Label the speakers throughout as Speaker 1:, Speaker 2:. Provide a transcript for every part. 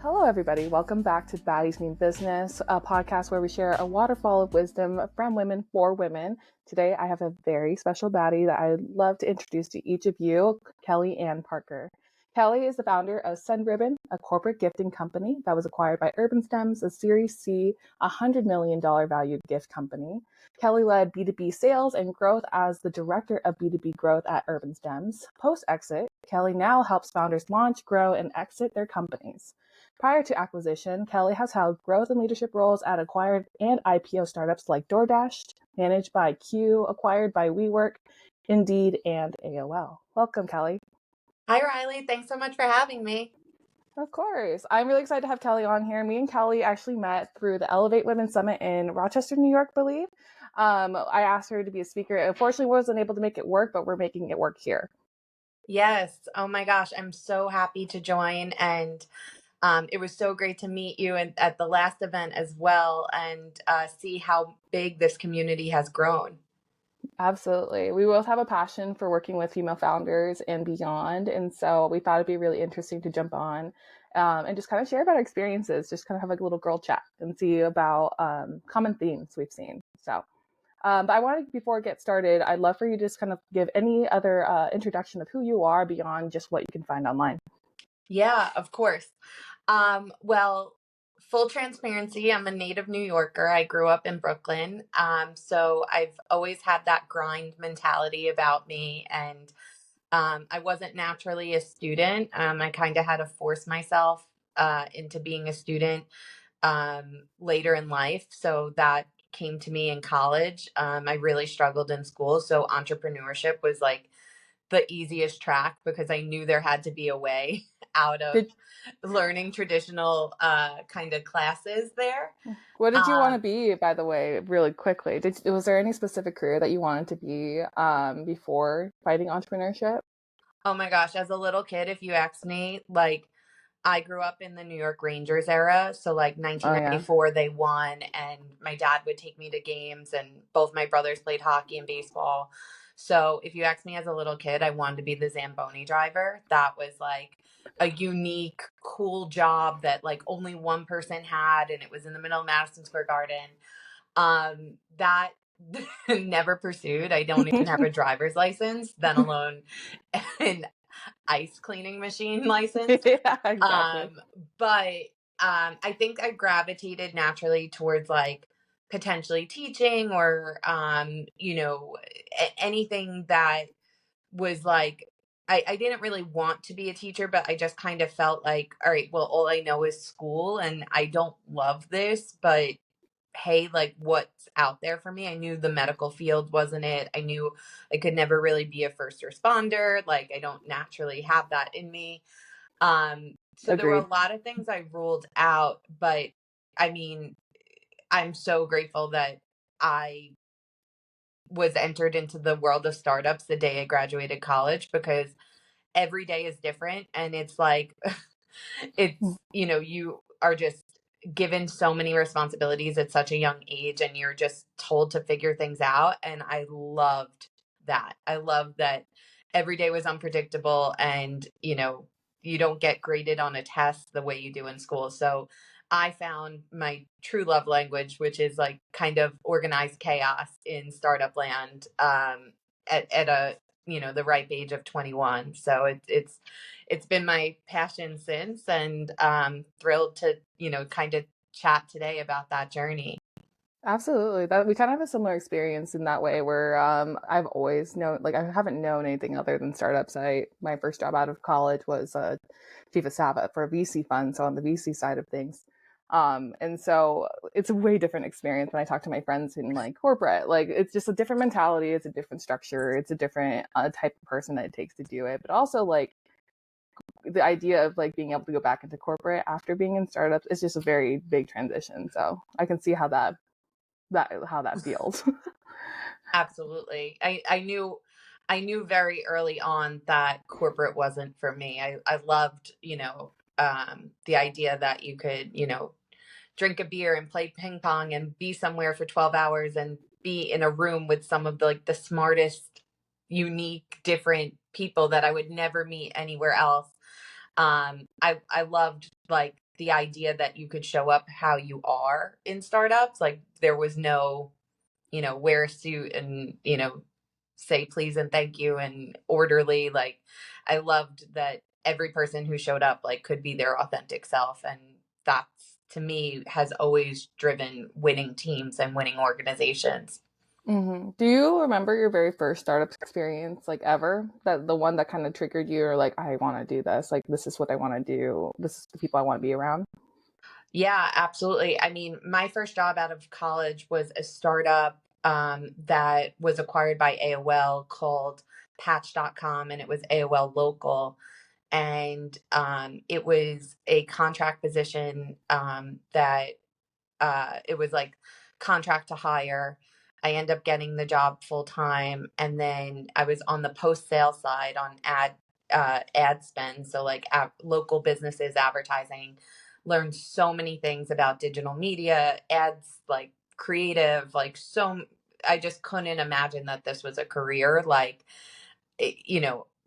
Speaker 1: Hello, everybody. Welcome back to Baddies Mean Business, a podcast where we share a waterfall of wisdom from women for women. Today, I have a very special baddie that I'd love to introduce to each of you, Kelly Ann Parker. Kelly is the founder of Send Ribbon, a corporate gifting company that was acquired by UrbanStems, a Series C, $100 million valued gift company. Kelly led B2B Sales and Growth as the Director of B2B Growth at UrbanStems. Post-exit, Kelly now helps founders launch, grow, and exit their companies. Prior to acquisition, Kelly has held growth and leadership roles at acquired and IPO startups like DoorDash, managed by Q, acquired by WeWork, Indeed, and AOL. Welcome, Kelly.
Speaker 2: Hi, Riley. Thanks so much for having me.
Speaker 1: Of course. I'm really excited to have Kelly on here. Me and Kelly actually met through the Elevate Women Summit in Rochester, New York, I believe. I asked her to be a speaker. Unfortunately, wasn't able to make it work, but we're making it work here.
Speaker 2: Yes. Oh my gosh. I'm so happy to join. And it was so great to meet you at the last event as well and see how big this community has grown.
Speaker 1: Absolutely. We both have a passion for working with female founders and beyond. And so we thought it'd be really interesting to jump on and just kind of share about our experiences, just kind of have like a little girl chat and see about common themes we've seen. So, but I wanted, before we get started, I'd love for you to just kind of give any other introduction of who you are beyond just what you can find online.
Speaker 2: Yeah, of course. Well, full transparency, I'm a native New Yorker. I grew up in Brooklyn. So I've always had that grind mentality about me. And I wasn't naturally a student. I kind of had to force myself into being a student later in life. So that came to me in college. I really struggled in school. So entrepreneurship was like the easiest track because I knew there had to be a way out of learning traditional kind of classes there.
Speaker 1: What did you want to be, by the way, really quickly? Was there any specific career that you wanted to be before fighting entrepreneurship?
Speaker 2: Oh my gosh, as a little kid, if you asked me, like, I grew up in the New York Rangers era. So like 1994, they won, and my dad would take me to games, and both my brothers played hockey and baseball. So if you asked me as a little kid, I wanted to be the Zamboni driver. That was like a unique, cool job that like only one person had, and it was in the middle of Madison Square Garden. That never pursued. I don't even have a driver's license, then alone an ice cleaning machine license.
Speaker 1: Yeah, exactly.
Speaker 2: But I think I gravitated naturally towards like potentially teaching or anything that was like I didn't really want to be a teacher, but I just kind of felt like, all right, well, all I know is school and I don't love this, but hey, like what's out there for me? I knew the medical field wasn't it. I knew I could never really be a first responder. Like I don't naturally have that in me. So
Speaker 1: Agreed.
Speaker 2: there were a lot of things I ruled out, but I mean, I'm so grateful that I was entered into the world of startups the day I graduated college because every day is different. And it's like, you are just given so many responsibilities at such a young age and you're just told to figure things out. And I loved that. I loved that every day was unpredictable and, you don't get graded on a test the way you do in school. So I found my true love language, which is like kind of organized chaos in startup land at a the ripe age of 21. So it's been my passion since, and thrilled to kind of chat today about that journey.
Speaker 1: Absolutely. That we kind of have a similar experience in that way where I've always known, like I haven't known anything other than startups. My first job out of college was chief of staff for a VC fund, so on the VC side of things. And so it's a way different experience when I talk to my friends in like corporate. Like it's just a different mentality, it's a different structure, it's a different type of person that it takes to do it. But also like the idea of like being able to go back into corporate after being in startups is just a very big transition. So I can see how that feels.
Speaker 2: Absolutely. I knew very early on that corporate wasn't for me. I loved, the idea that you could, drink a beer and play ping pong and be somewhere for 12 hours and be in a room with some of the smartest, unique, different people that I would never meet anywhere else. I loved like the idea that you could show up how you are in startups. Like there was no, wear a suit and, say please and thank you and orderly. Like I loved that every person who showed up like could be their authentic self. And that's to me has always driven winning teams and winning organizations.
Speaker 1: Do you remember your very first startup experience, like ever? That the one that kind of triggered you, or like, I want to do this. Like, this is what I want to do. This is the people I want to be around.
Speaker 2: Yeah, absolutely. I mean, my first job out of college was a startup that was acquired by AOL called Patch.com, and it was AOL Local. And it was a contract position that it was like contract to hire. I end up getting the job full time, and then I was on the post sale side on ad spend. So like local businesses advertising. Learned so many things about digital media, ads, like creative, like so. I just couldn't imagine that this was a career. Like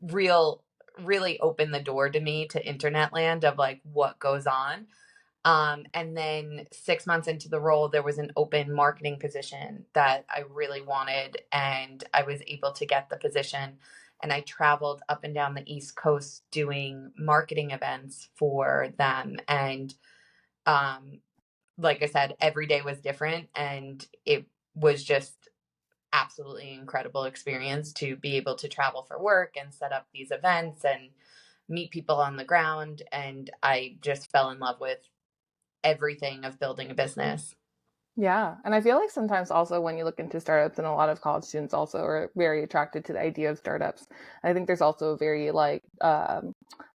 Speaker 2: real really opened the door to me to internet land of like what goes on. And then 6 months into the role, there was an open marketing position that I really wanted, and I was able to get the position. And I traveled up and down the East Coast doing marketing events for them. And um, like I said, every day was different, and it was just absolutely incredible experience to be able to travel for work and set up these events and meet people on the ground. And I just fell in love with everything of building a business.
Speaker 1: Yeah. And I feel like sometimes also when you look into startups, and a lot of college students also are very attracted to the idea of startups. I think there's also a very like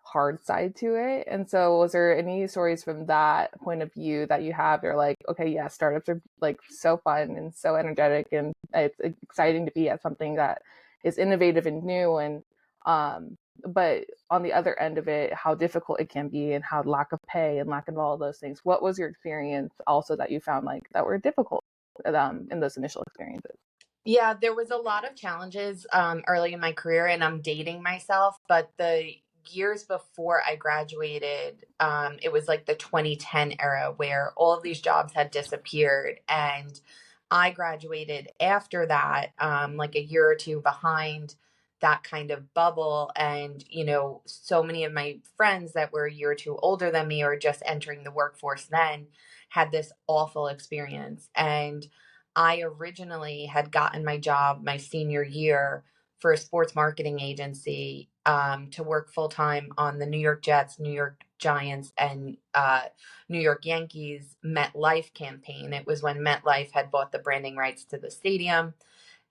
Speaker 1: hard side to it. And so was there any stories from that point of view that you have? You're like, okay, yeah, startups are like so fun and so energetic, and it's exciting to be at something that is innovative and new. And but on the other end of it, how difficult it can be, and how lack of pay and lack of all of those things. What was your experience also that you found like that were difficult in those initial experiences?
Speaker 2: Yeah, there was a lot of challenges early in my career, and I'm dating myself, but the years before I graduated, it was like the 2010 era where all of these jobs had disappeared. And I graduated after that, like a year or two behind that kind of bubble. And, so many of my friends that were a year or two older than me or just entering the workforce then had this awful experience. And I originally had gotten my job my senior year for a sports marketing agency to work full time on the New York Jets, New York Giants, and New York Yankees MetLife campaign. It was when MetLife had bought the branding rights to the stadium.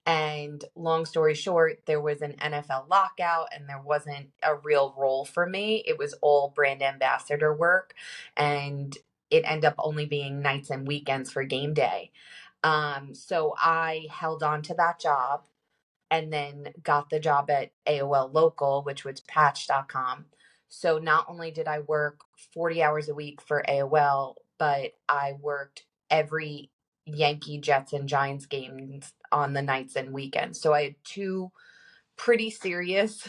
Speaker 2: And long story short, there was an NFL lockout and there wasn't a real role for me. It was all brand ambassador work. And it ended up only being nights and weekends for game day. So I held on to that job and then got the job at AOL Local, which was Patch.com. So not only did I work 40 hours a week for AOL, but I worked every Yankee, Jets, and Giants games on the nights and weekends. So I had two pretty serious,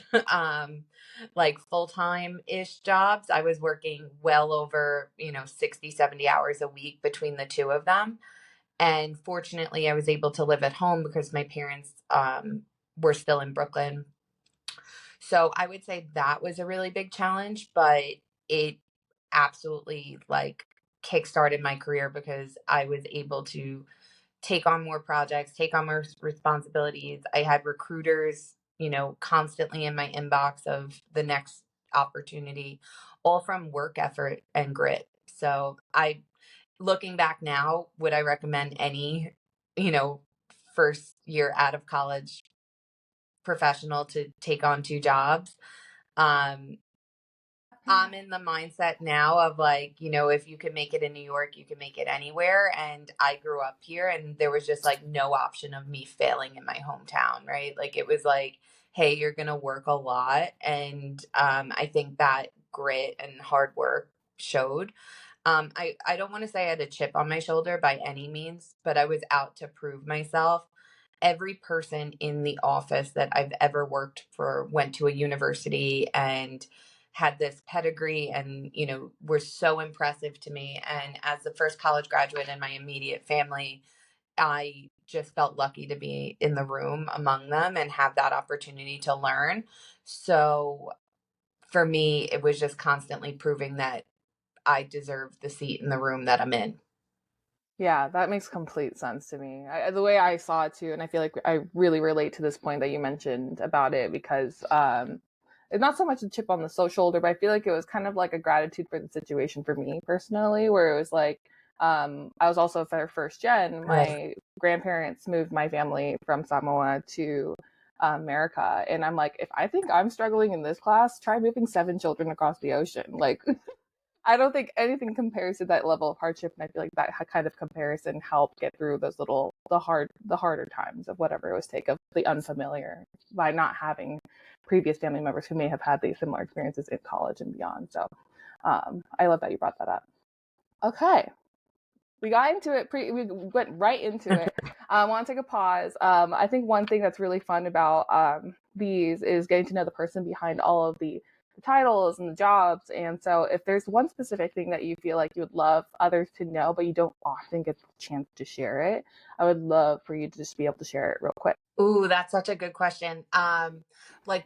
Speaker 2: like full-time ish jobs. I was working well over, 60, 70 hours a week between the two of them. And fortunately, I was able to live at home because my parents were still in Brooklyn. So I would say that was a really big challenge, but it absolutely like kickstarted my career because I was able to take on more projects, take on more responsibilities. I had recruiters, constantly in my inbox of the next opportunity, all from work effort and grit. So looking back now, would I recommend any, you know, first year out of college professional to take on two jobs? Um, I'm in the mindset now of like, if you can make it in New York, you can make it anywhere. And I grew up here and there was just like no option of me failing in my hometown, right? Like it was like, hey, you're going to work a lot. And I think that grit and hard work showed. I don't want to say I had a chip on my shoulder by any means, but I was out to prove myself. every person in the office that I've ever worked for went to a university and had this pedigree and, were so impressive to me. And as the first college graduate in my immediate family, I just felt lucky to be in the room among them and have that opportunity to learn. So for me, it was just constantly proving that I deserve the seat in the room that I'm in.
Speaker 1: Yeah, that makes complete sense to me. The way I saw it too, and I feel like I really relate to this point that you mentioned about it because it's not so much a chip on the shoulder, but I feel like it was kind of like a gratitude for the situation for me personally, where it was like I was also first gen.
Speaker 2: Right.
Speaker 1: My grandparents moved my family from Samoa to America, and I'm like, if I think I'm struggling in this class, try moving 7 children across the ocean. Like, I don't think anything compares to that level of hardship, and I feel like that kind of comparison helped get through those the harder times of whatever it was take of the unfamiliar by not having previous family members who may have had these similar experiences in college and beyond. So, I love that you brought that up. Okay, we got into it. We went right into it. I want to take a pause. I think one thing that's really fun about these is getting to know the person behind all of the titles and the jobs. And so, if there's one specific thing that you feel like you would love others to know, but you don't often get the chance to share it, I would love for you to just be able to share it real quick.
Speaker 2: Ooh, that's such a good question. Like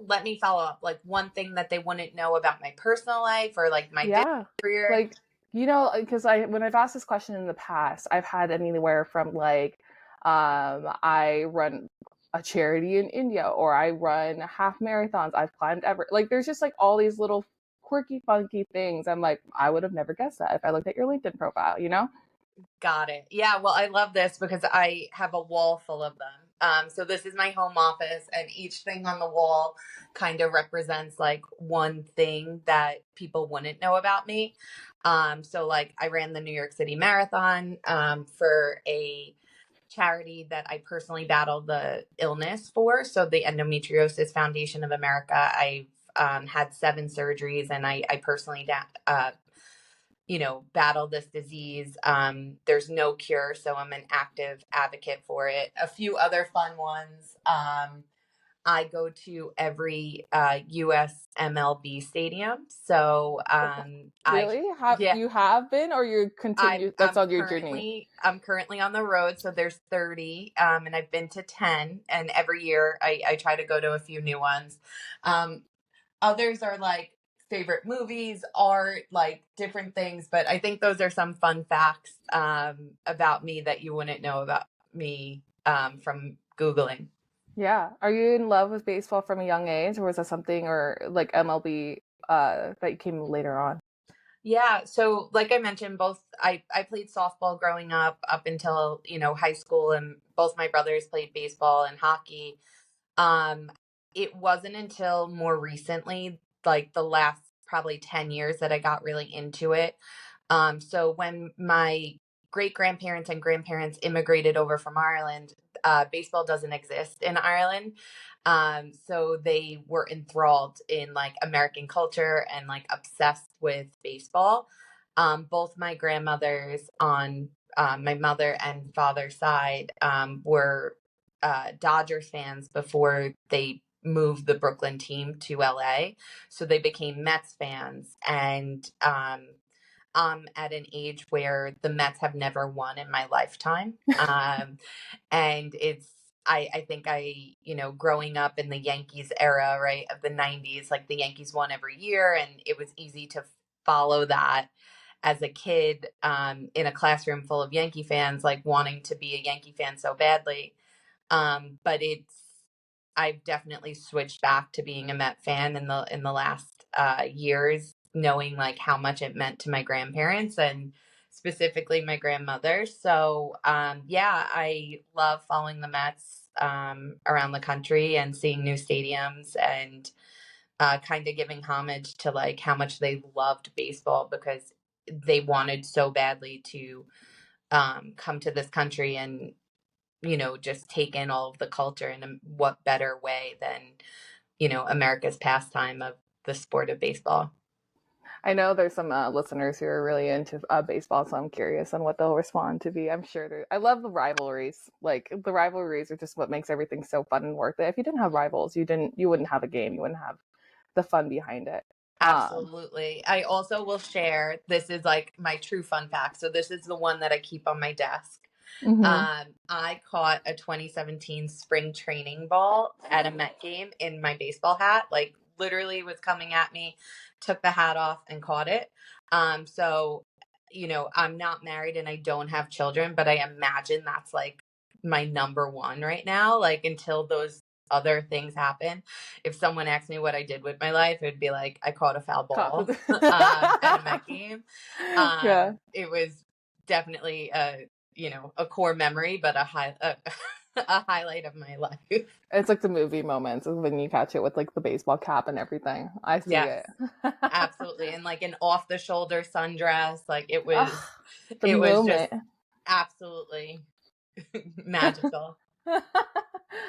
Speaker 2: let me follow up. Like one thing that they wouldn't know about my personal life or like my business
Speaker 1: Yeah,
Speaker 2: career.
Speaker 1: like because when I've asked this question in the past, I've had anywhere from like, I run a charity in India, or I run half marathons. I've climbed ever like there's just like all these little quirky, funky things. I'm like, I would have never guessed that if I looked at your LinkedIn profile, you know?
Speaker 2: Got it. Yeah, well, I love this because I have a wall full of them. So this is my home office, and each thing on the wall kind of represents like one thing that people wouldn't know about me. So like I ran the New York City Marathon for a charity that I personally battled the illness for. So the Endometriosis Foundation of America. I've had 7 surgeries, and I personally battle this disease. There's no cure, so I'm an active advocate for it. A few other fun ones. I go to every US MLB stadium. So
Speaker 1: Really? Have
Speaker 2: yeah,
Speaker 1: you have been, or you
Speaker 2: I'm
Speaker 1: continue? That's
Speaker 2: I'm
Speaker 1: on your journey.
Speaker 2: currently I'm currently on the road, so there's 30, and I've been to 10, and every year I try to go to a few new ones. Um, Others are like favorite movies, art, like different things. But I think those are some fun facts about me that you wouldn't know about me from Googling.
Speaker 1: Yeah. Are you in love with baseball from a young age, or was that something, or like MLB, that came later on?
Speaker 2: Yeah, so like I mentioned, both I played softball growing up until, high school, and both my brothers played baseball and hockey. Um, it wasn't until more recently, like the last probably 10 years, that I got really into it. So when my great grandparents and grandparents immigrated over from Ireland, baseball doesn't exist in Ireland. So they were enthralled in like American culture and like obsessed with baseball. Both my grandmothers on my mother and father's side were Dodgers fans before they moved the Brooklyn team to LA. So they became Mets fans. And I'm at an age where the Mets have never won in my lifetime. And I think growing up in the Yankees era, right, of the 90s, like the Yankees won every year, and it was easy to follow that as a kid in a classroom full of Yankee fans, like wanting to be a Yankee fan so badly. But I've definitely switched back to being a Met fan in the last years, knowing like how much it meant to my grandparents and specifically my grandmother. So yeah, I love following the Mets around the country and seeing new stadiums and kind of giving homage to like how much they loved baseball because they wanted so badly to come to this country and just take in all of the culture. And what better way than America's pastime of the sport of baseball.
Speaker 1: I know there's some listeners who are really into baseball, so I'm curious on what they'll respond to be. I'm sure I love the rivalries. Like the rivalries are just what makes everything so fun and worth it. If you didn't have rivals, you wouldn't have a game. You wouldn't have the fun behind it.
Speaker 2: Absolutely. I also will share, this is like my true fun fact. So this is the one that I keep on my desk.
Speaker 1: Mm-hmm.
Speaker 2: I caught a 2017 spring training ball at a Met game in my baseball hat. Like literally was coming at me, took the hat off and caught it. So, I'm not married and I don't have children, but I imagine that's like my number one right now. Like until those other things happen. If someone asked me what I did with my life, it would be like I caught a foul ball at a Met game.
Speaker 1: Yeah.
Speaker 2: It was definitely a core memory, but a highlight of my life.
Speaker 1: It's like the movie moments when you catch it with like the baseball cap and everything. I see
Speaker 2: Yes,
Speaker 1: it.
Speaker 2: absolutely. And like an off the shoulder sundress, like it
Speaker 1: Ugh,
Speaker 2: was
Speaker 1: the
Speaker 2: it was just
Speaker 1: moment.
Speaker 2: absolutely magical.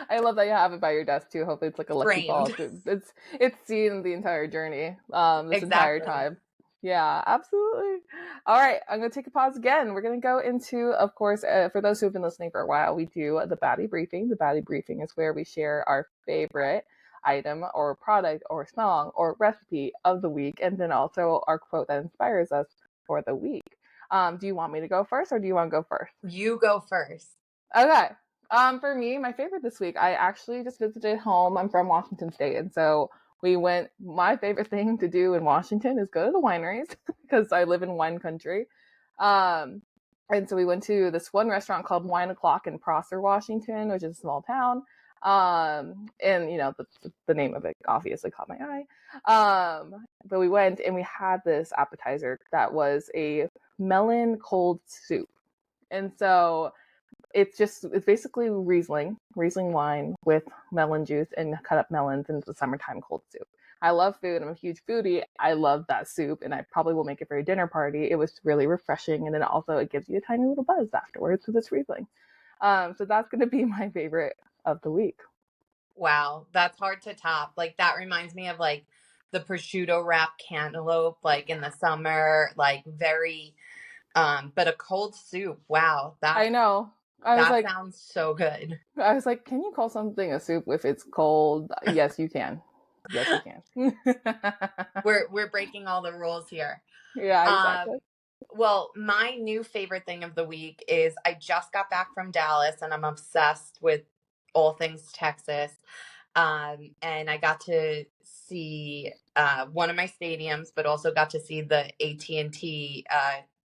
Speaker 1: I love that you have it by your desk too. Hopefully it's like a lucky fall.
Speaker 2: Framed.
Speaker 1: It's seen the entire journey, this entire
Speaker 2: Exactly.
Speaker 1: time. Yeah, absolutely. All right, I'm gonna take a pause again. We're gonna go into, of course, for those who have been listening for a while, we do the baddie briefing. The baddie briefing is where we share our favorite item or product or song or recipe of the week, and then also our quote that inspires us for the week. Do you want me to go first, or do you want to go first?
Speaker 2: You go first.
Speaker 1: Okay. For me, my favorite this week, I actually just visited home. I'm from Washington State, and so my favorite thing to do in Washington is go to the wineries because I live in wine country. Um, and so we went to this one restaurant called Wine O'Clock in Prosser, Washington, which is a small town. And the name of it obviously caught my eye. But we went and we had this appetizer that was a melon cold soup. And so it's basically Riesling wine with melon juice and cut up melons in the summertime cold soup. I love food. I'm a huge foodie. I love that soup, and I probably will make it for a dinner party. It was really refreshing, and then also it gives you a tiny little buzz afterwards because it's Riesling. So that's going to be my favorite of the week.
Speaker 2: Wow, that's hard to top. Like that reminds me of like the prosciutto wrapped cantaloupe, like in the summer, like very but a cold soup. Wow,
Speaker 1: I know.
Speaker 2: that sounds so good.
Speaker 1: I was like, can you call something a soup if it's cold? Yes, you can. Yes, you can.
Speaker 2: We're breaking all the rules here.
Speaker 1: Yeah,
Speaker 2: Um,
Speaker 1: exactly.
Speaker 2: well, my new favorite thing of the week is I just got back from Dallas and I'm obsessed with all things Texas. And I got to see one of my stadiums, but also got to see the AT&T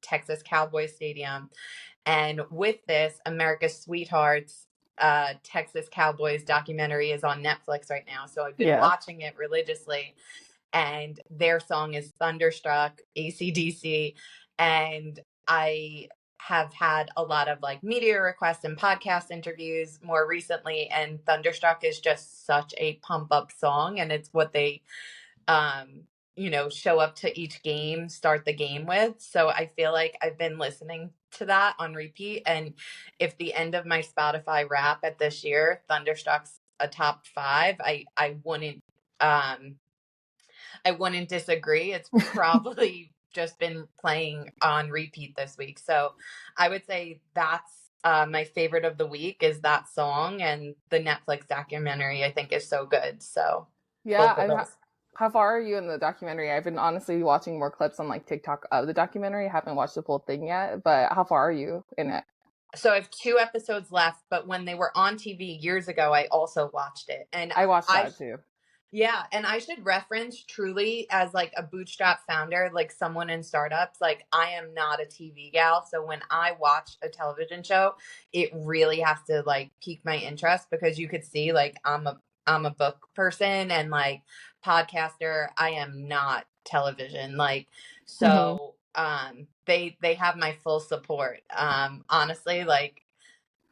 Speaker 2: Texas Cowboys Stadium. And with this, America's Sweethearts Texas Cowboys documentary is on Netflix right now. So I've been
Speaker 1: Yeah.
Speaker 2: watching it religiously. And their song is Thunderstruck, AC/DC. And I have had a lot of like media requests and podcast interviews more recently. And Thunderstruck is just such a pump up song. And it's what they, show up to each game, start the game with. So I feel like I've been listening to that on repeat. And if the end of my Spotify wrap at this year, Thunderstruck's a top 5, I wouldn't disagree. It's probably just been playing on repeat this week. So I would say that's my favorite of the week is that song, and the Netflix documentary I think is so good. So both of those.
Speaker 1: How far are you in the documentary? I've been honestly watching more clips on like TikTok of the documentary. I haven't watched the full thing yet, but how far are you in it?
Speaker 2: So I have 2 episodes left, but when they were on TV years ago, I also watched it. And
Speaker 1: I watched that too.
Speaker 2: Yeah, and I should reference truly as like a bootstrap founder, like someone in startups, like I am not a TV gal. So when I watch a television show, it really has to like pique my interest because you could see like I'm a book person and like podcaster. I am not television. Like so they have my full support. Honestly, like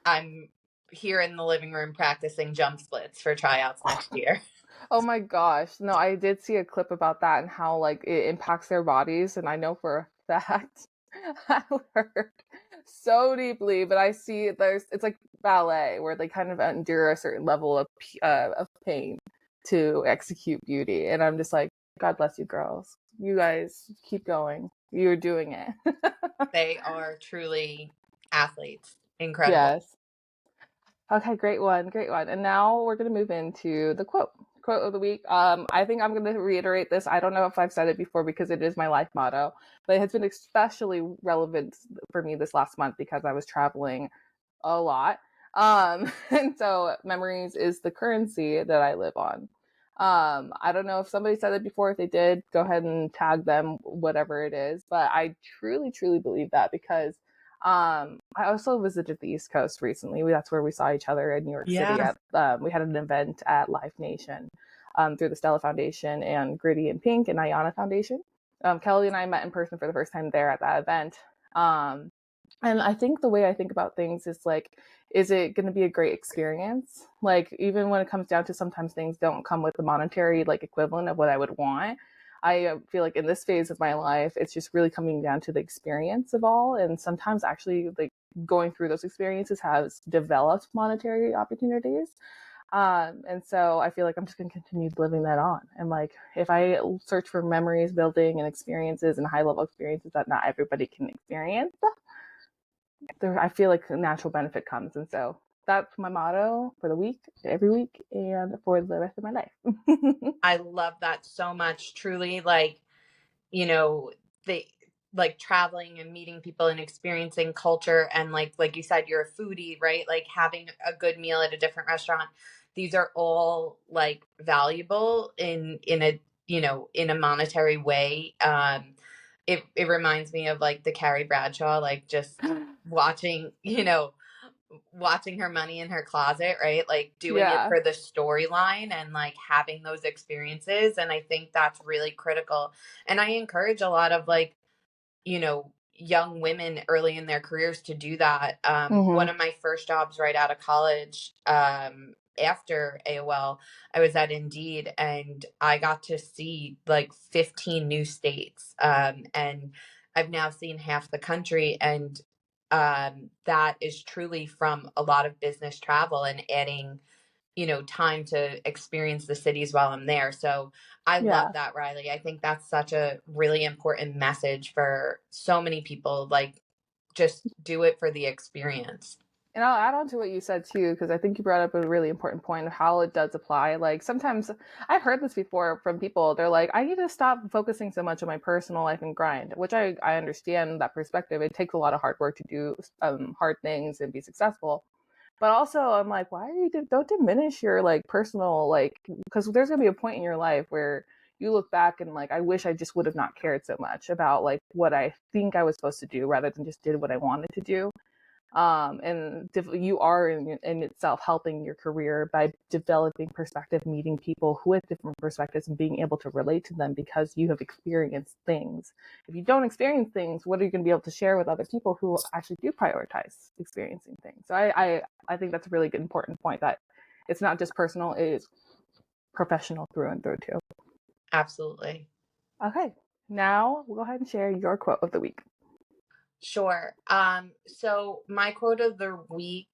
Speaker 2: I'm here in the living room practicing jump splits for tryouts next year.
Speaker 1: Oh my gosh. No, I did see a clip about that and how like it impacts their bodies. And I know for a fact I heard so deeply, but I see it's like ballet where they kind of endure a certain level of pain to execute beauty. And I'm just like, God bless you girls. You guys keep going. You're doing it.
Speaker 2: They are truly athletes. Incredible.
Speaker 1: Yes. Okay, great one, great one. And now we're going to move into the quote of the week. I think I'm going to reiterate this. I don't know if I've said it before because it is my life motto, but it has been especially relevant for me this last month because I was traveling a lot. And so memories is the currency that I live on. I don't know if somebody said it before. If they did, go ahead and tag them, whatever it is. But I truly, truly believe that because I also visited the East Coast recently. That's where we saw each other in New York City.
Speaker 2: Yeah.
Speaker 1: We had an event at Live Nation through the Stella Foundation and Gritty and Pink and Ayana Foundation. Kelly and I met in person for the first time there at that event. And I think the way I think about things is like, is it going to be a great experience? Like, even when it comes down to sometimes things don't come with the monetary like equivalent of what I would want. I feel like in this phase of my life, it's just really coming down to the experience of all. And sometimes actually like going through those experiences has developed monetary opportunities. And so I feel like I'm just going to continue living that on. And like, if I search for memories, building and experiences and high level experiences that not everybody can experience, I feel like a natural benefit comes. And so that's my motto for the week, every week, and for the rest of my life.
Speaker 2: I love that so much. Truly, like, the like traveling and meeting people and experiencing culture, and like you said, you're a foodie, right? Like having a good meal at a different restaurant. These are all like valuable in a in a monetary way. It reminds me of like the Carrie Bradshaw, like just watching, watching her money in her closet, right? Like doing it
Speaker 1: Yeah.
Speaker 2: for the storyline and like having those experiences. And I think that's really critical. And I encourage a lot of like, young women early in their careers to do that. One
Speaker 1: Mm-hmm.
Speaker 2: of my first jobs right out of college, after AOL, I was at Indeed and I got to see like 15 new states. And I've now seen half the country. And that is truly from a lot of business travel and adding, time to experience the cities while I'm there. So I love
Speaker 1: Yeah.
Speaker 2: that, Riley. I think that's such a really important message for so many people. Like, just do it for the experience.
Speaker 1: And I'll add on to what you said too, because I think you brought up a really important point of how it does apply. Like sometimes I've heard this before from people. They're like, I need to stop focusing so much on my personal life and grind, which I understand that perspective. It takes a lot of hard work to do hard things and be successful. But also I'm like, why are you, don't diminish your like personal, like, because there's going to be a point in your life where you look back and like, I wish I just would have not cared so much about like what I think I was supposed to do rather than just did what I wanted to do. And you are in itself helping your career by developing perspective, meeting people who have different perspectives and being able to relate to them because you have experienced things. If you don't experience things, what are you going to be able to share with other people who actually do prioritize experiencing things? So I think that's a really good important point, that it's not just personal, it is professional through and through too.
Speaker 2: Absolutely.
Speaker 1: Okay, now we'll go ahead and share your quote of the week.
Speaker 2: Sure. So my quote of the week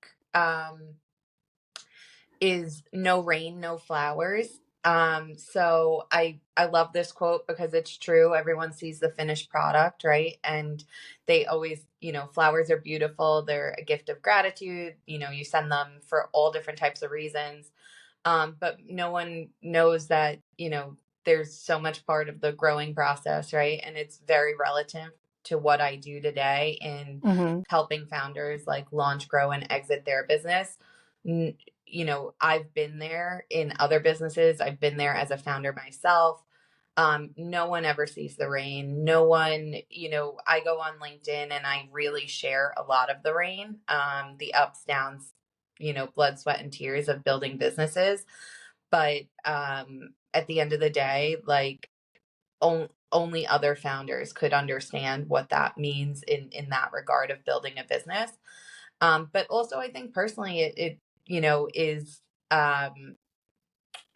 Speaker 2: is no rain, no flowers. So I love this quote because it's true. Everyone sees the finished product, right? And they always, flowers are beautiful. They're a gift of gratitude. You send them for all different types of reasons. But no one knows that, there's so much part of the growing process, right? And it's very relative to what I do today in
Speaker 1: Mm-hmm.
Speaker 2: helping founders like launch, grow, and exit their business. I've been there in other businesses. I've been there as a founder myself. No one ever sees the rain. No one, I go on LinkedIn and I really share a lot of the rain, the ups, downs, blood, sweat, and tears of building businesses. But at the end of the day, like only other founders could understand what that means in that regard of building a business. But also, I think personally, it is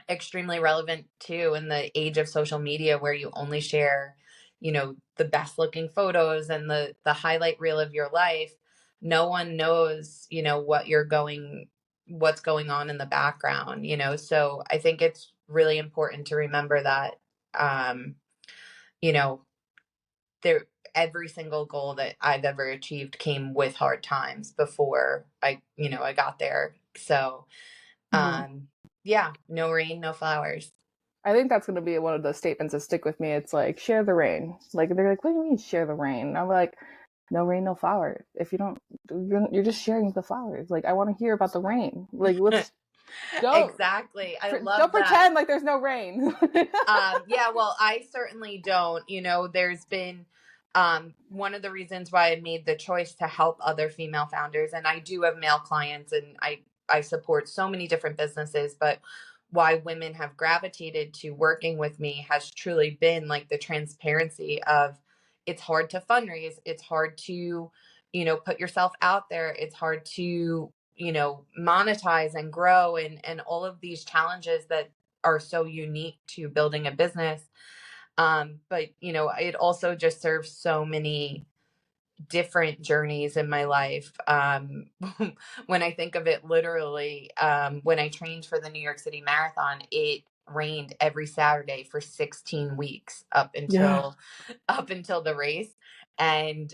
Speaker 2: extremely relevant too in the age of social media where you only share, the best looking photos and the highlight reel of your life. No one knows, what's going on in the background, so I think it's really important to remember that You know, there every single goal that I've ever achieved came with hard times before I got there. So,
Speaker 1: Mhm.
Speaker 2: yeah, no rain, no flowers.
Speaker 1: I think that's going to be one of those statements that stick with me. It's like, share the rain. Like, they're like, what do you mean share the rain? And I'm like, no rain, no flowers. If you don't, you're just sharing the flowers. Like, I want to hear about the rain. Like, let's don't
Speaker 2: Exactly. I love
Speaker 1: don't
Speaker 2: that.
Speaker 1: pretend like there's no rain.
Speaker 2: Yeah, well, I certainly don't. There's been one of the reasons why I made the choice to help other female founders, and I do have male clients, and I support so many different businesses, but why women have gravitated to working with me has truly been like the transparency of it's hard to fundraise, it's hard to, put yourself out there, it's hard to, monetize and grow and all of these challenges that are so unique to building a business. But it also just serves so many different journeys in my life. When I think of it literally, when I trained for the New York City Marathon, it rained every Saturday for 16 weeks
Speaker 1: Yeah.
Speaker 2: up until the race. And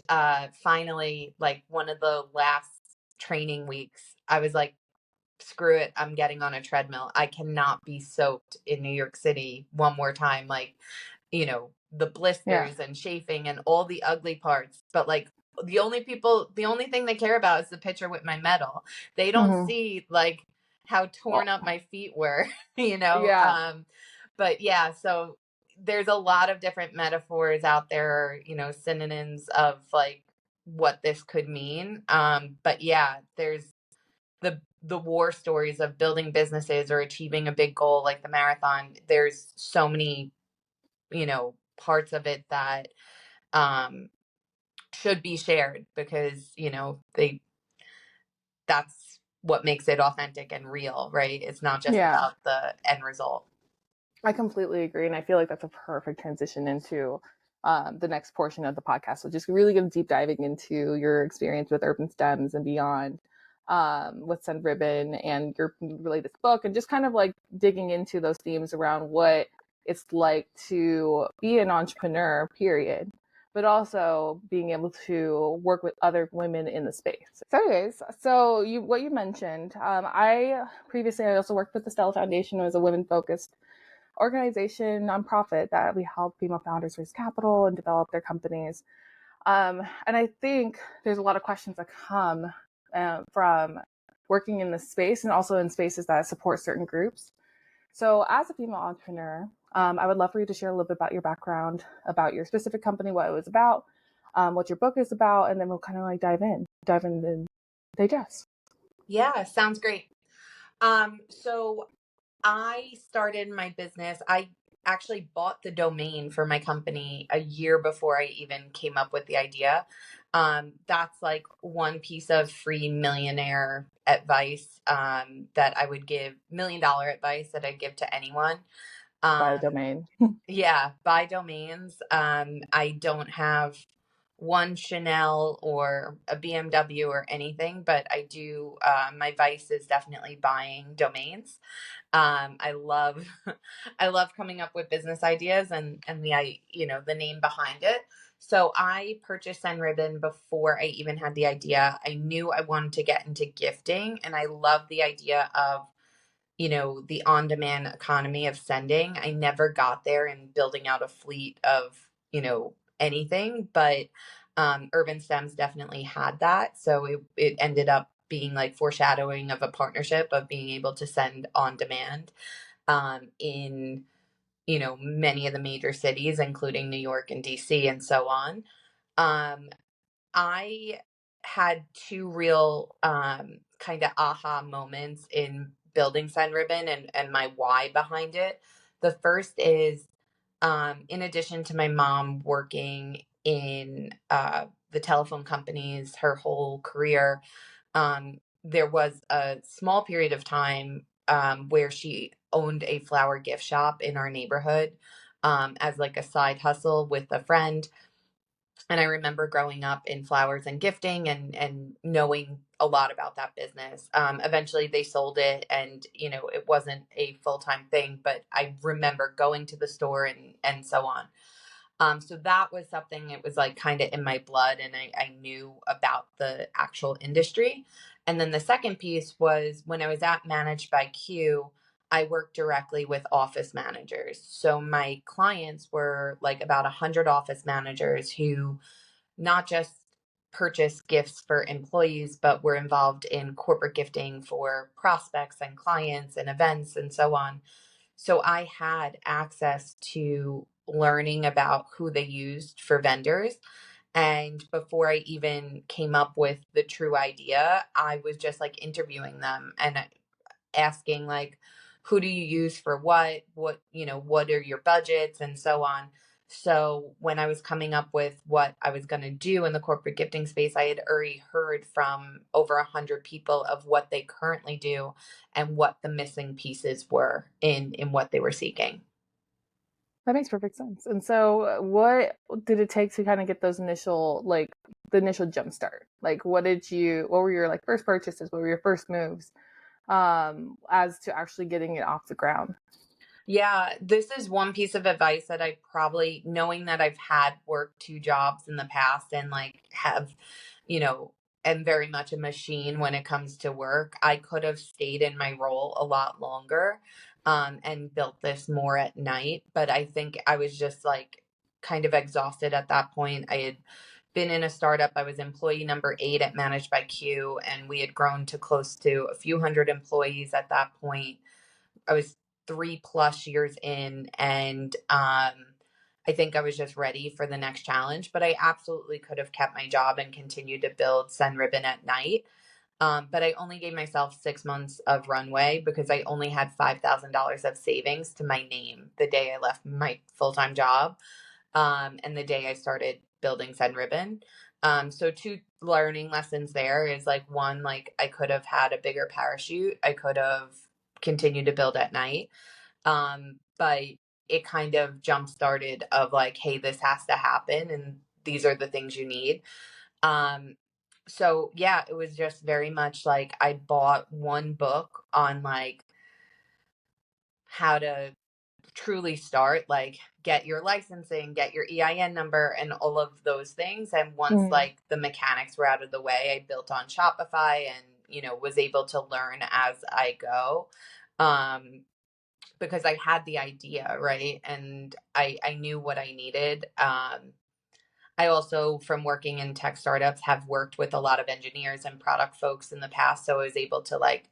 Speaker 2: finally, like one of the last training weeks, I was like, screw it, I'm getting on a treadmill. I cannot be soaked in New York City one more time. Like, the
Speaker 1: Yeah.
Speaker 2: blisters and chafing and all the ugly parts. But like the only thing they care about is the picture with my medal. They don't
Speaker 1: Hmm.
Speaker 2: see like how torn
Speaker 1: Well,
Speaker 2: up my feet were, you know?
Speaker 1: yeah.
Speaker 2: But yeah, so there's a lot of different metaphors out there, synonyms of like what this could mean. But yeah, there's the war stories of building businesses or achieving a big goal like the marathon. There's so many, parts of it that um should be shared because, they that's what makes it authentic and real, right? It's not just
Speaker 1: Yeah.
Speaker 2: about the end result.
Speaker 1: I completely agree. And I feel like that's a perfect transition into the next portion of the podcast. So just really going deep diving into your experience with UrbanStems and beyond, with Send Ribbon and your latest book, and just kind of like digging into those themes around what it's like to be an entrepreneur, period, but also being able to work with other women in the space. So anyways, what you mentioned, I previously I also worked with the Stella Foundation as a women focused organization, nonprofit that we help female founders raise capital and develop their companies. And I think there's a lot of questions that come from working in this space and also in spaces that support certain groups. So, as a female entrepreneur, I would love for you to share a little bit about your background, about your specific company, what it was about, what your book is about, and then we'll kind of like dive in and digest.
Speaker 2: Yeah, sounds great. So I started my business. I actually bought the domain for my company a year before I even came up with the idea. That's like one piece of free millionaire advice that I would give, $1 million advice that I give to anyone.
Speaker 1: By the
Speaker 2: Um,
Speaker 1: domain.
Speaker 2: yeah, buy domains. I don't have one Chanel or a BMW or anything, but I do. My vice is definitely buying domains. I love, I love coming up with business ideas and the name behind it. So I purchased Send Ribbon before I even had the idea. I knew I wanted to get into gifting, and I love the idea of the on-demand economy of sending. I never got there in building out a fleet of, anything, but UrbanStems definitely had that. So it ended up being like foreshadowing of a partnership of being able to send on demand in, many of the major cities, including New York and DC and so on. Um, I had two real kind of aha moments in building Send Ribbon and my why behind it. The first is in addition to my mom working in the telephone companies her whole career, there was a small period of time where she owned a flower gift shop in our neighborhood as like a side hustle with a friend. And I remember growing up in flowers and gifting and knowing a lot about that business. Eventually they sold it, and, it wasn't a full-time thing, but I remember going to the store and so on. So that was something, it was like kind of in my blood, and I knew about the actual industry. And then the second piece was when I was at Managed by Q, I worked directly with office managers. So my clients were like about 100 office managers who not just purchase gifts for employees, but were involved in corporate gifting for prospects and clients and events and so on. So I had access to learning about who they used for vendors. And before I even came up with the true idea, I was just like interviewing them and asking, like, who do you use for what are your budgets and so on. So when I was coming up with what I was going to do in the corporate gifting space, I had already heard from over 100 people of what they currently do and what the missing pieces were in what they were seeking.
Speaker 1: That makes perfect sense. And so, what did it take to kind of get those the initial jump start? Like, what were your like first purchases? What were your first moves, as to actually getting it off the ground?
Speaker 2: Yeah, this is one piece of advice that I probably, knowing that I've had worked two jobs in the past and like have, you know, am very much a machine when it comes to work. I could have stayed in my role a lot longer, and built this more at night. But I think I was just like kind of exhausted at that point. I had been in a startup. I was employee number 8 at Managed by Q, and we had grown to close to a few hundred employees at that point. I was 3+ years in, and I think I was just ready for the next challenge. But I absolutely could have kept my job and continued to build Send Ribbon at night. But I only gave myself 6 months of runway because I only had $5,000 of savings to my name the day I left my full time job, and the day I started building Send Ribbon. So two learning lessons there is like, one, like I could have had a bigger parachute. I could have continued to build at night. But it kind of jump started of like, hey, this has to happen, and these are the things you need. So yeah, it was just very much like I bought one book on like how to truly start, like get your licensing, get your EIN number, and all of those things. And once
Speaker 1: Mm.
Speaker 2: like the mechanics were out of the way, I built on Shopify and, was able to learn as I go. Because I had the idea, right? And I knew what I needed. I also, from working in tech startups, have worked with a lot of engineers and product folks in the past. So I was able to like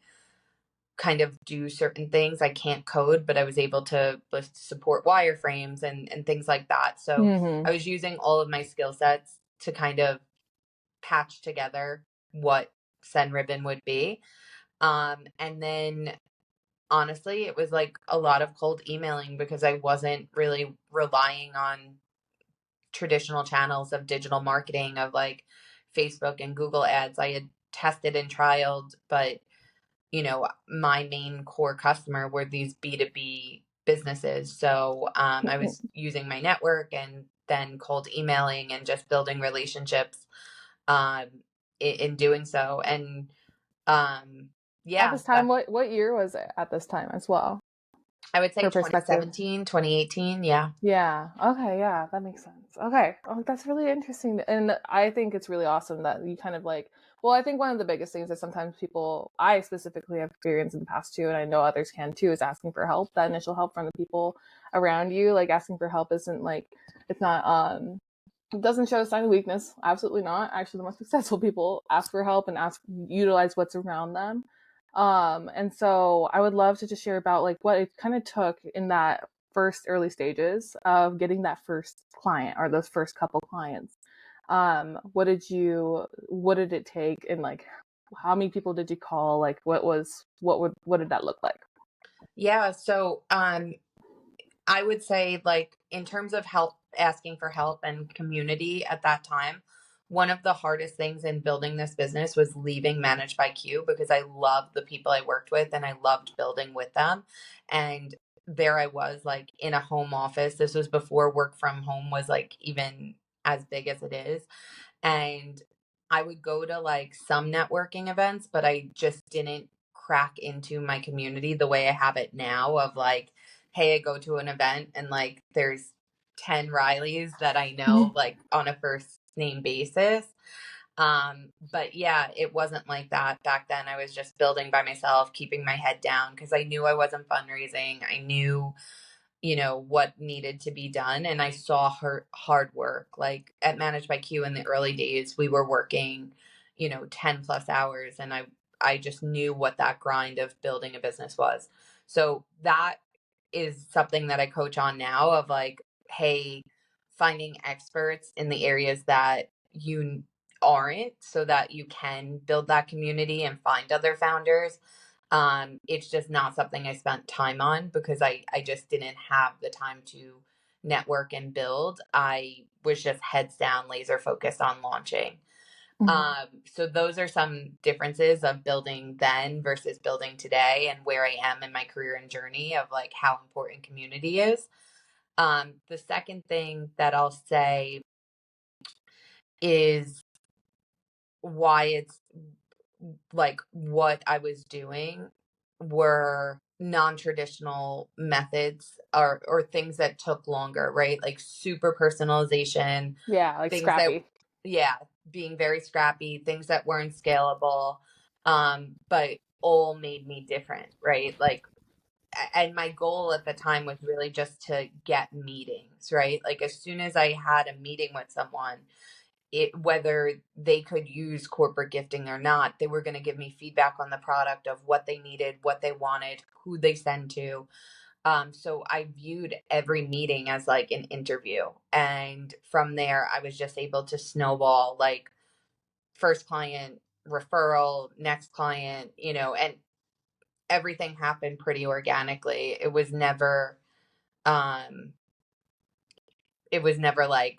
Speaker 2: kind of do certain things. I can't code, but I was able to support wireframes and things like that. So
Speaker 1: Mm-hmm.
Speaker 2: I was using all of my skill sets to kind of patch together what Send Ribbon would be. And then honestly, it was like a lot of cold emailing because I wasn't really relying on traditional channels of digital marketing of like Facebook and Google ads. I had tested and trialed, but my main core customer were these B2B businesses. So I was using my network and then cold emailing and just building relationships, um, in doing so. And
Speaker 1: At
Speaker 2: yeah,
Speaker 1: this time, what year was it at this time as well?
Speaker 2: I would say
Speaker 1: For perspective.
Speaker 2: 2017, 2018. Yeah.
Speaker 1: Yeah. Okay. Yeah, that makes sense. Okay. Oh, that's really interesting. And I think it's really awesome that you kind of I think one of the biggest things that sometimes I specifically have experienced in the past too, and I know others can too, is asking for help, that initial help from the people around you. Like asking for help isn't like, it's not, it doesn't show a sign of weakness. Absolutely not. Actually, the most successful people ask for help and utilize what's around them. And so I would love to just share about like what it kind of took in that first early stages of getting that first client or those first couple clients. What did it take, and like how many people did you call? Like what did that look like?
Speaker 2: Yeah. So I would say, like, in terms of help, asking for help and community at that time, one of the hardest things in building this business was leaving Managed by Q because I loved the people I worked with and I loved building with them. And there I was, like, in a home office. This was before work from home was like even as big as it is. And I would go to like some networking events, but I just didn't crack into my community the way I have it now of like, hey, I go to an event and like there's 10 Rileys that I know like on a first name basis. But yeah, it wasn't like that back then. I was just building by myself, keeping my head down because I knew I wasn't fundraising. I knew, what needed to be done. And I saw her hard work. Like at Managed by Q in the early days, we were working, 10 plus hours. And I just knew what that grind of building a business was. So that is something that I coach on now of like, hey, finding experts in the areas that you aren't so that you can build that community and find other founders. It's just not something I spent time on because I just didn't have the time to network and build. I was just heads down, laser focused on launching. So those are some differences of building then versus building today and where I am in my career and journey of like how important community is. The second thing that I'll say is why it's like what I was doing were non-traditional methods or things that took longer, right? Like super personalization,
Speaker 1: Yeah, like
Speaker 2: things that
Speaker 1: scrappy.
Speaker 2: yeah, being very scrappy, things that weren't scalable, but all made me different, right? Like and my goal at the time was really just to get meetings, right? Like as soon as I had a meeting with someone, whether they could use corporate gifting or not, they were going to give me feedback on the product of what they needed, what they wanted, who they send to. So I viewed every meeting as like an interview. And from there, I was just able to snowball like first client, referral, next client, and everything happened pretty organically. Um, it was never like,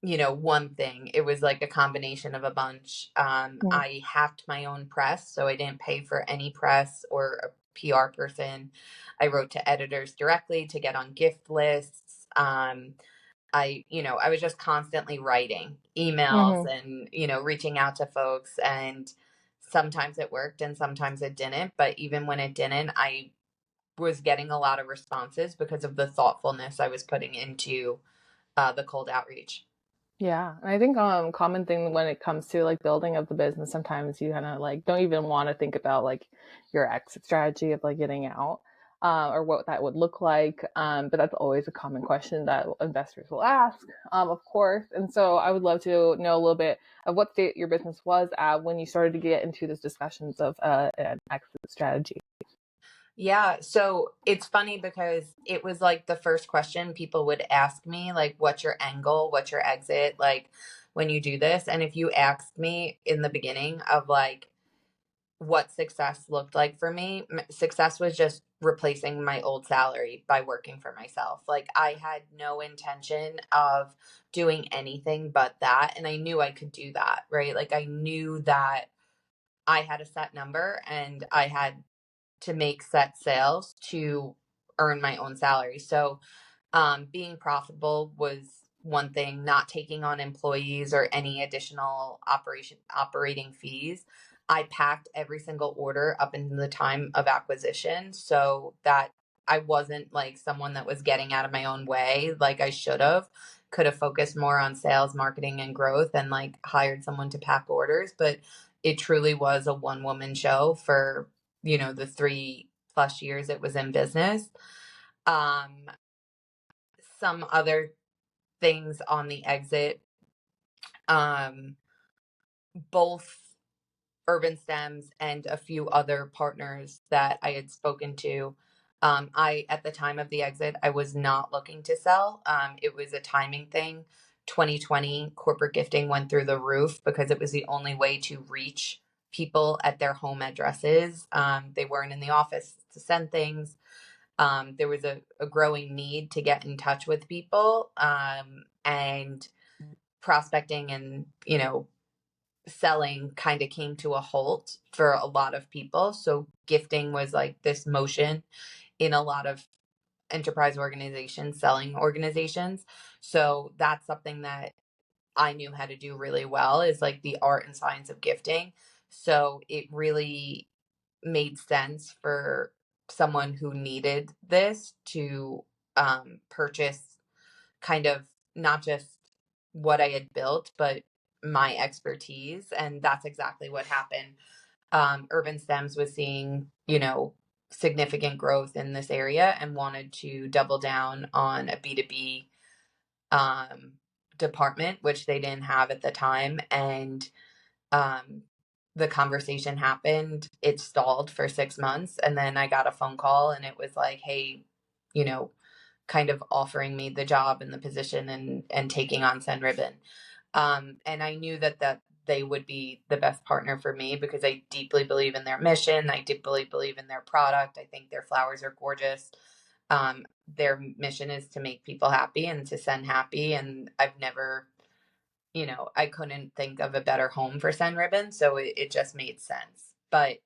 Speaker 2: one thing. It was like a combination of a bunch.
Speaker 1: Mm.
Speaker 2: I hacked my own press, so I didn't pay for any press or a PR person. I wrote to editors directly to get on gift lists. I was just constantly writing emails
Speaker 1: Mm-hmm.
Speaker 2: and, reaching out to folks. And sometimes it worked and sometimes it didn't. But even when it didn't, I was getting a lot of responses because of the thoughtfulness I was putting into the cold outreach.
Speaker 1: Yeah, and I think common thing when it comes to like building of the business, sometimes you kind of like don't even want to think about like your exit strategy of like getting out, or what that would look like. But that's always a common question that investors will ask, of course. And so I would love to know a little bit of what state your business was at when you started to get into those discussions of an exit strategy.
Speaker 2: Yeah, so it's funny because it was like the first question people would ask me, like, what's your angle? What's your exit? Like, when you do this. And if you asked me in the beginning of like what success looked like for me, success was just replacing my old salary by working for myself. Like, I had no intention of doing anything but that. And I knew I could do that, right? Like, I knew that I had a set number and I had to make set sales to earn my own salary. So being profitable was one thing, not taking on employees or any additional operating fees. I packed every single order up into the time of acquisition so that I wasn't like someone that was getting out of my own way like I should have. Could have focused more on sales, marketing, and growth and like hired someone to pack orders. But it truly was a one woman show for, the 3+ years it was in business. Um, some other things on the exit, um, both UrbanStems and a few other partners that I had spoken to. At the time of the exit, I was not looking to sell. It was a timing thing. 2020 corporate gifting went through the roof because it was the only way to reach people at their home addresses. They weren't in the office to send things. There was a growing need to get in touch with people, and prospecting and selling kind of came to a halt for a lot of people. So gifting was like this motion in a lot of enterprise organizations, selling organizations. So that's something that I knew how to do really well, is like the art and science of gifting. So it really made sense for someone who needed this to purchase kind of not just what I had built, but my expertise. And that's exactly what happened. UrbanStems was seeing, significant growth in this area and wanted to double down on a B2B um, department, which they didn't have at the time. And um, the conversation happened. It stalled for 6 months. And then I got a phone call and it was like, hey, you know, kind of offering me the job and the position and taking on Send Ribbon. And I knew that they would be the best partner for me because I deeply believe in their mission. I deeply believe in their product. I think their flowers are gorgeous. Their mission is to make people happy and to send happy. And I've never, I couldn't think of a better home for Send Ribbon. So it just made sense. But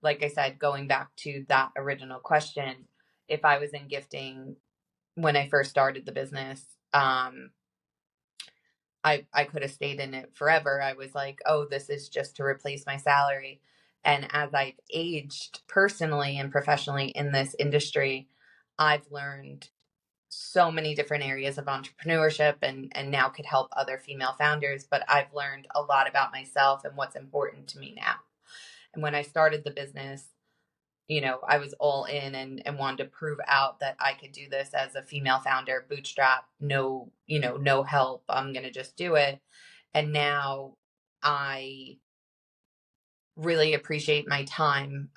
Speaker 2: like I said, going back to that original question, if I was in gifting when I first started the business, I could have stayed in it forever. I was like, oh, this is just to replace my salary. And as I've aged personally and professionally in this industry, I've learned so many different areas of entrepreneurship and now could help other female founders. But I've learned a lot about myself and what's important to me now. And when I started the business, I was all in and wanted to prove out that I could do this as a female founder, bootstrap, no help. I'm going to just do it. And now I really appreciate my time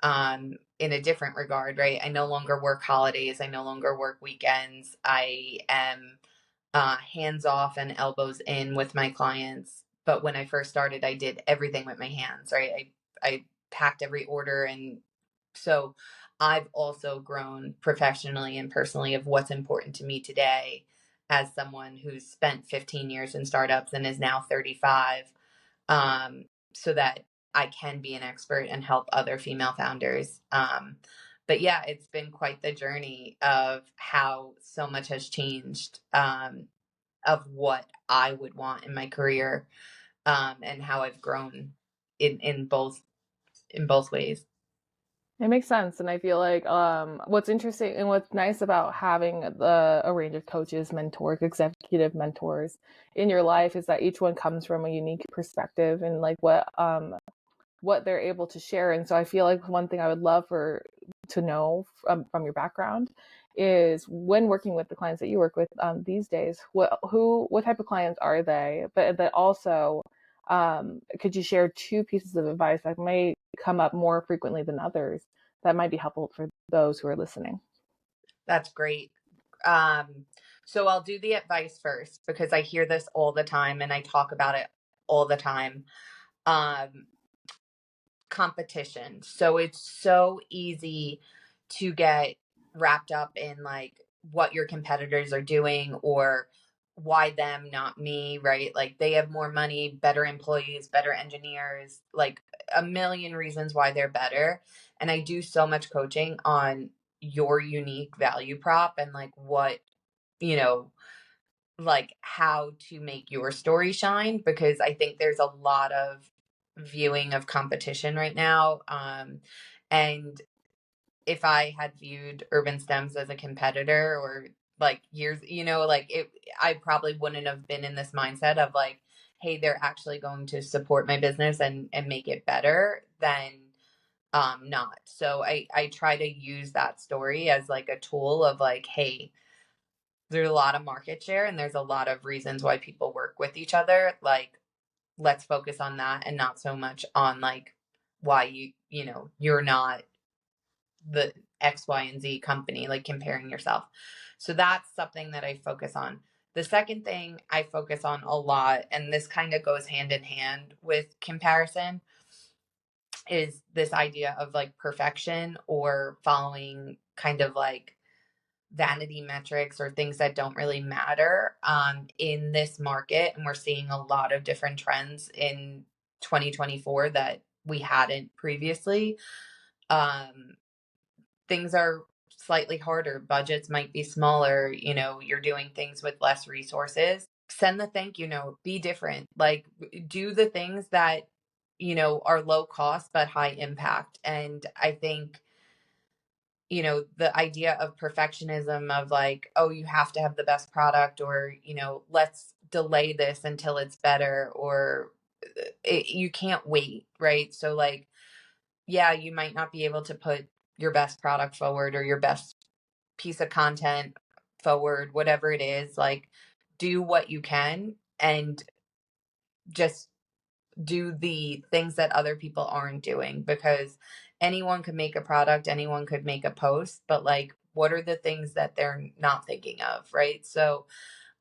Speaker 2: in a different regard, right? I no longer work holidays. I no longer work weekends. I am hands off and elbows in with my clients. But when I first started, I did everything with my hands, right? I packed every order. And so I've also grown professionally and personally of what's important to me today as someone who's spent 15 years in startups and is now 35, so that I can be an expert and help other female founders. But yeah, it's been quite the journey of how so much has changed, of what I would want in my career, and how I've grown in both ways.
Speaker 1: It makes sense. And I feel like what's interesting and what's nice about having a range of coaches, mentors, executive mentors in your life is that each one comes from a unique perspective and like what they're able to share. And so I feel like one thing I would love to know from your background is when working with the clients that you work with these days, what type of clients are they? But that also, could you share two pieces of advice that may come up more frequently than others that might be helpful for those who are listening?
Speaker 2: That's great. So I'll do the advice first because I hear this all the time and I talk about it all the time. Competition. So it's so easy to get wrapped up in like what your competitors are doing or why them, not me, right? Like they have more money, better employees, better engineers, like a million reasons why they're better. And I do so much coaching on your unique value prop and like what, you know, like how to make your story shine because I think there's a lot of viewing of competition right now. And if I had viewed UrbanStems as a competitor or like years, like I probably wouldn't have been in this mindset of like, hey, they're actually going to support my business and make it better than not. So I try to use that story as like a tool of like, hey, there's a lot of market share and there's a lot of reasons why people work with each other. Like, let's focus on that and not so much on like why you're not the X, Y, and Z company, like comparing yourself. So that's something that I focus on. The second thing I focus on a lot, and this kind of goes hand in hand with comparison, is this idea of like perfection or following kind of like vanity metrics or things that don't really matter in this market. And we're seeing a lot of different trends in 2024 that we hadn't previously. Things are slightly harder. Budgets might be smaller, you're doing things with less resources. Send the thank you note, be different. Like, do the things that, are low cost but high impact. And I think, the idea of perfectionism of like, oh, you have to have the best product, or, let's delay this until it's better, or you can't wait, right? So like, yeah, you might not be able to put your best product forward or your best piece of content forward, whatever it is, like, do what you can and just do the things that other people aren't doing, because anyone could make a product, anyone could make a post, but like, what are the things that they're not thinking of, right? So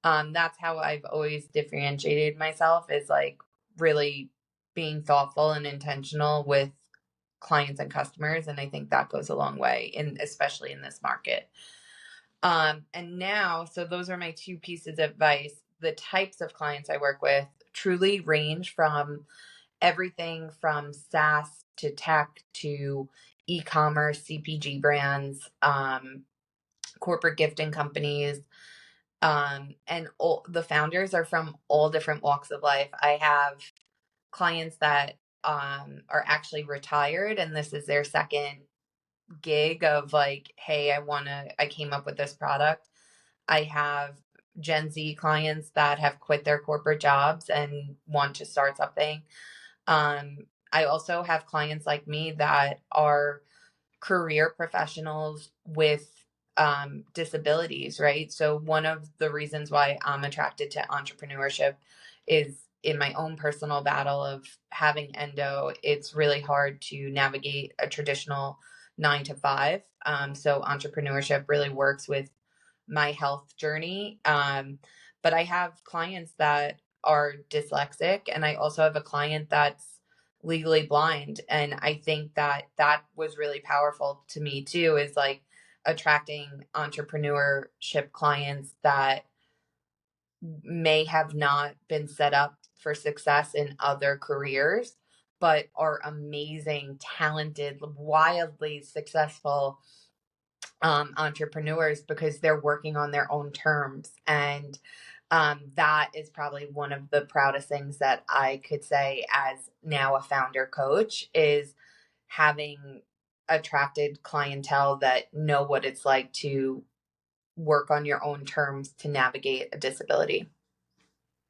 Speaker 2: that's how I've always differentiated myself, is like really being thoughtful and intentional with clients and customers. And I think that goes a long way, especially in this market. And now, so those are my two pieces of advice. The types of clients I work with truly range from everything from SaaS to tech to e-commerce, CPG brands, corporate gifting companies. And all the founders are from all different walks of life. I have clients that are actually retired, and this is their second gig of like, hey, I came up with this product. I have Gen Z clients that have quit their corporate jobs and want to start something. I also have clients like me that are career professionals with disabilities, right? So one of the reasons why I'm attracted to entrepreneurship is in my own personal battle of having endo. It's really hard to navigate a traditional 9 to 5. So entrepreneurship really works with my health journey. But I have clients that are dyslexic, and I also have a client that's legally blind. And I think that that was really powerful to me too, is like attracting entrepreneurship clients that may have not been set up for success in other careers, but are amazing, talented, wildly successful entrepreneurs, because they're working on their own terms. And that is probably one of the proudest things that I could say as now a founder coach, is having attracted clientele that know what it's like to work on your own terms to navigate a disability.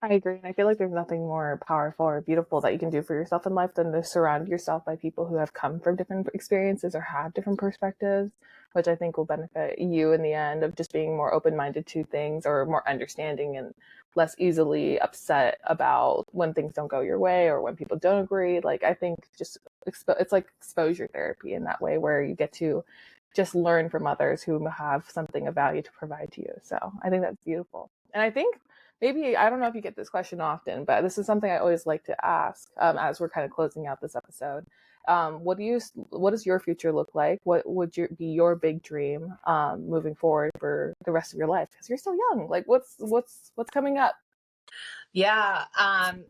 Speaker 1: I agree. And I feel like there's nothing more powerful or beautiful that you can do for yourself in life than to surround yourself by people who have come from different experiences or have different perspectives, which I think will benefit you in the end of just being more open minded to things, or more understanding and less easily upset about when things don't go your way or when people don't agree. Like, I think just it's like exposure therapy in that way, where you get to just learn from others who have something of value to provide to you. So I think that's beautiful. And I think maybe, I don't know if you get this question often, but this is something I always like to ask as we're kind of closing out this episode. What does your future look like? What would be your big dream moving forward for the rest of your life? Because you're still young. Like, what's coming up?
Speaker 2: Yeah.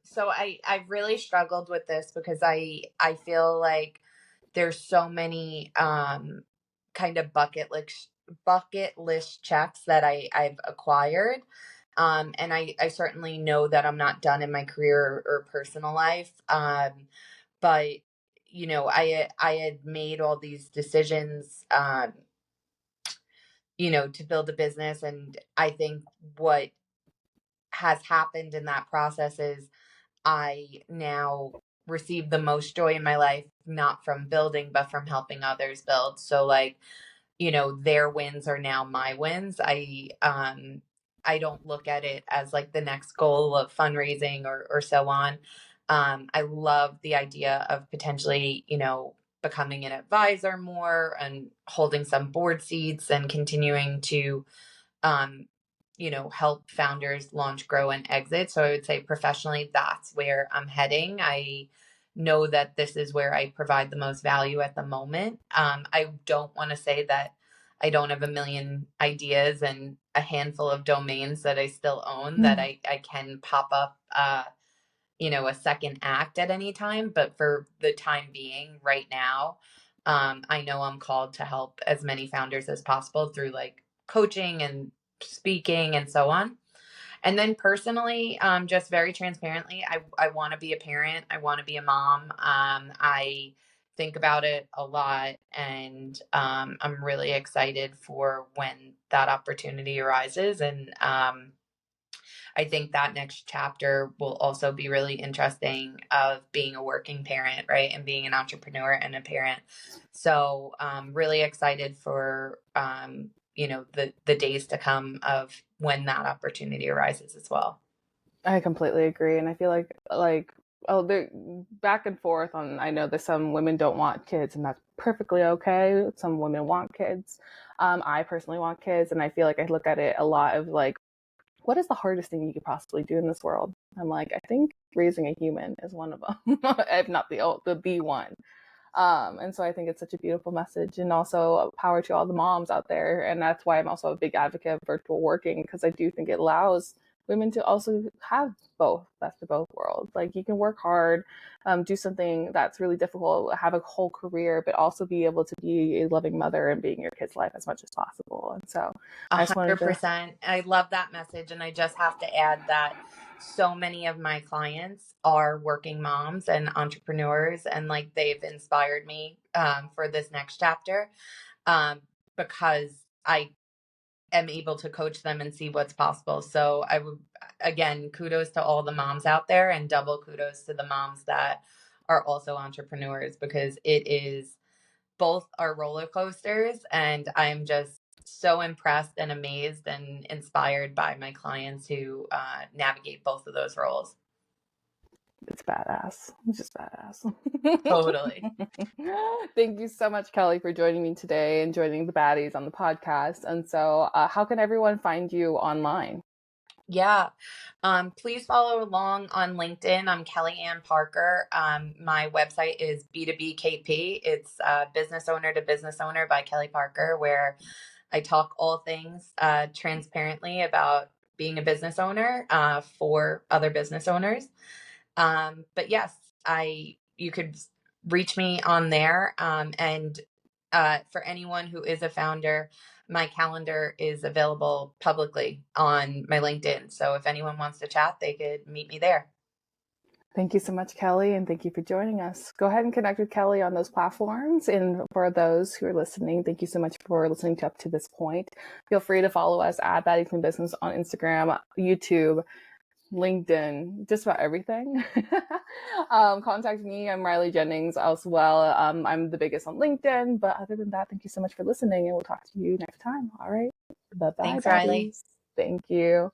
Speaker 2: So I've really struggled with this, because I feel like there's so many kind of bucket list checks that I've acquired. And I certainly know that I'm not done in my career or personal life. But I had made all these decisions, to build a business. And I think what has happened in that process is I now receive the most joy in my life, not from building, but from helping others build. So like, their wins are now my wins. I don't look at it as like the next goal of fundraising or so on. I love the idea of potentially, becoming an advisor more and holding some board seats and continuing to um, help founders launch, grow, and exit. So I would say professionally, that's where I'm heading. I know that this is where I provide the most value at the moment. I don't want to say that I don't have a million ideas and a handful of domains that I still own that I can pop up, a second act at any time. But for the time being, right now, I know I'm called to help as many founders as possible through like coaching and speaking and so on. And then personally, just very transparently, I want to be a parent. I want to be a mom. I think about it a lot, and I'm really excited for when that opportunity arises. And I think that next chapter will also be really interesting of being a working parent, right? And being an entrepreneur and a parent. So really excited for, the days to come of when that opportunity arises as well.
Speaker 1: I completely agree. And I feel like, oh, they're back and forth on, I know that some women don't want kids and that's perfectly okay. Some women want kids. I personally want kids. And I feel like I look at it a lot of like, what is the hardest thing you could possibly do in this world? I'm like, I think raising a human is one of them, if not the one. And so I think it's such a beautiful message, and also power to all the moms out there. And that's why I'm also a big advocate of virtual working, because I do think it allows women to also have both, best of both worlds. Like you can work hard, do something that's really difficult, have a whole career, but also be able to be a loving mother and be in your kid's life as much as possible. And so I just wanted to
Speaker 2: 100%. I love that message. And I just have to add that so many of my clients are working moms and entrepreneurs, and like they've inspired me for this next chapter because I am able to coach them and see what's possible. So I would, again, kudos to all the moms out there, and double kudos to the moms that are also entrepreneurs, because it is both are roller coasters, and I'm just so impressed and amazed and inspired by my clients who navigate both of those roles.
Speaker 1: It's badass. It's just badass.
Speaker 2: Totally.
Speaker 1: Thank you so much, Kelly, for joining me today and joining the baddies on the podcast. And so how can everyone find you online?
Speaker 2: Yeah. Please follow along on LinkedIn. I'm Kelly Ann Parker. My website is B2BKP. It's Business Owner to Business Owner by Kelly Parker, where I talk all things transparently about being a business owner for other business owners. But yes, you could reach me on there. And for anyone who is a founder, my calendar is available publicly on my LinkedIn. So if anyone wants to chat, they could meet me there.
Speaker 1: Thank you so much, Kelly, and thank you for joining us. Go ahead and connect with Kelly on those platforms. And for those who are listening, thank you so much for listening up to this point. Feel free to follow us at Baddies from Business on Instagram, YouTube, LinkedIn, just about everything. Contact me. I'm Riley Jennings as well. I'm the biggest on LinkedIn. But other than that, thank you so much for listening, and we'll talk to you next time. All right. Bye-bye.
Speaker 2: Thanks, Riley.
Speaker 1: Thank you.